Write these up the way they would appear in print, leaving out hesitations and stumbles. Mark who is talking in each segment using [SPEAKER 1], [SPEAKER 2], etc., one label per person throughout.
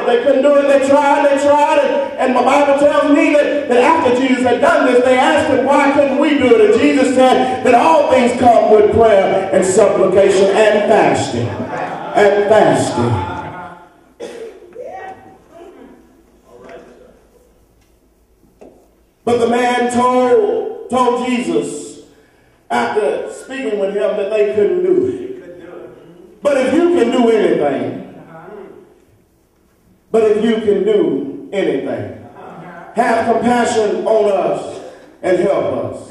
[SPEAKER 1] They couldn't do it. They tried. And my Bible tells me that after Jesus had done this, they asked him, why couldn't we do it? And Jesus said that all things come with prayer and supplication and fasting. And fasting. But the man told Jesus, after speaking with him, that they couldn't do it. But if you can do anything, have compassion on us and help us.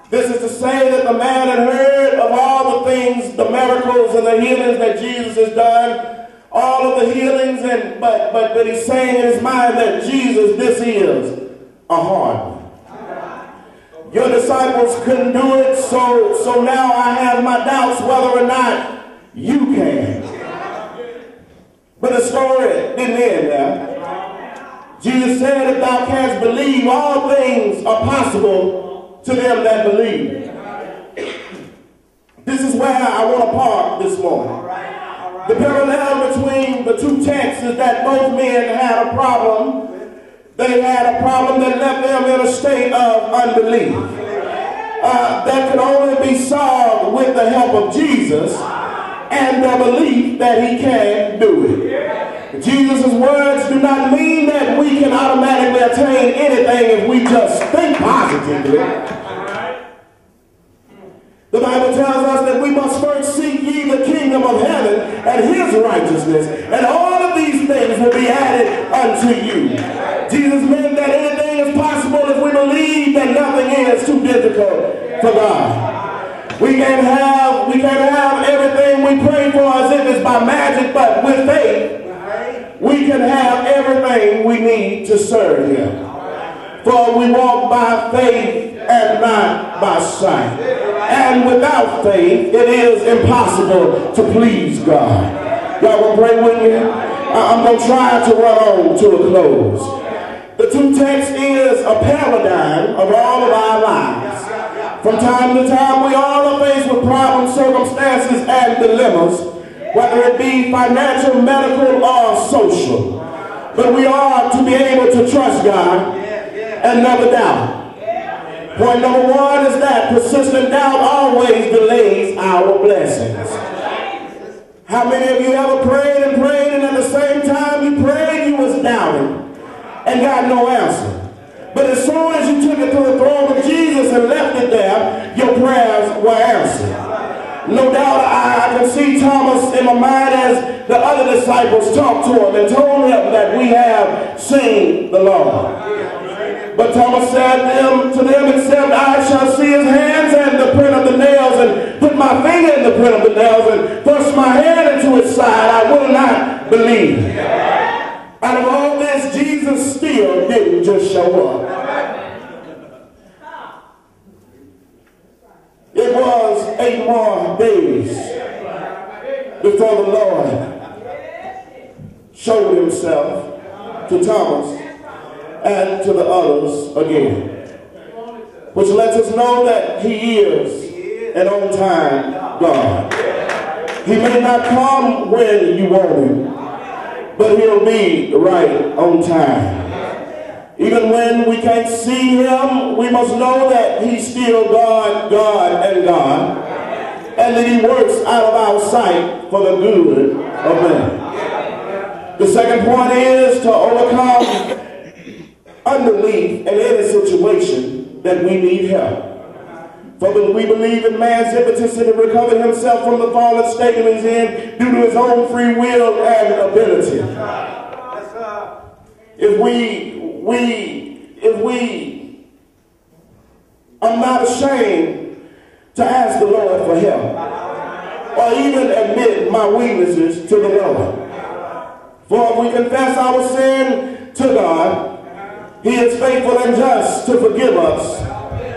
[SPEAKER 1] This is to say that the man had heard of all the things, the miracles and the healings that Jesus has done, all of the healings, but he's saying in his mind that Jesus, this is a hard one. Your disciples couldn't do it, so now I have my doubts whether or not you can. But the story didn't end there. Jesus said, if thou canst believe, all things are possible to them that believe. This is where I want to park this morning. The parallel between the two texts is that both men had a problem. They had a problem that left them in a state of unbelief. That could only be solved with the help of Jesus and the belief that he can do it. Jesus' words do not mean that we can automatically attain anything if we just think positively. The Bible tells us that we must first seek ye the kingdom of heaven and his righteousness, and all of these things will be added unto you. Jesus meant that anything is possible if we believe that nothing is too difficult for God. We can't have everything we pray for as if it's by magic, but with faith, we can have everything we need to serve him. For we walk by faith and not by sight. And without faith, it is impossible to please God. Y'all gonna pray with me? I'm gonna try to run on to a close. The two texts is a paradigm of all of our lives. From time to time, we all are faced with problems, circumstances, and dilemmas, whether it be financial, medical, or social. But we are to be able to trust God and never doubt. Point number one is that persistent doubt always delays our blessings. How many of you ever prayed, and at the same time you prayed, you was doubting and got no answer? But as soon as you took it to the throne of Jesus and left it there, your prayers were answered. No doubt I can see Thomas in my mind as the other disciples talked to him and told him that we have seen the Lord. But Thomas said to them, except I shall see his hands and the print of the nails, and put my finger in the print of the nails, and thrust my hand into his side, I will not believe. Out of all this, Jesus still didn't just show up. It was 8 more days before the Lord showed himself to Thomas and to the others again, which lets us know that he is an on-time God. He may not come when you want him, but he'll be right on time. Even when we can't see him, we must know that he's still God, and that he works out of our sight for the good of men. The second point is to overcome unbelief in any situation that we need help. For we believe in man's impetency to recover himself from the fallen state that he's in due to his own free will and ability. If we are not ashamed to ask the Lord for help, or even admit my weaknesses to the Lord. For if we confess our sin to God, he is faithful and just to forgive us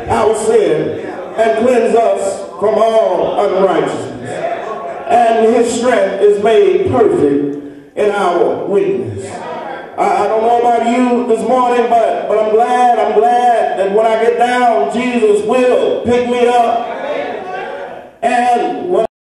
[SPEAKER 1] our sin and cleanse us from all unrighteousness. And his strength is made perfect in our weakness. I don't know about you this morning, but I'm glad that when I get down, Jesus will pick me up. And when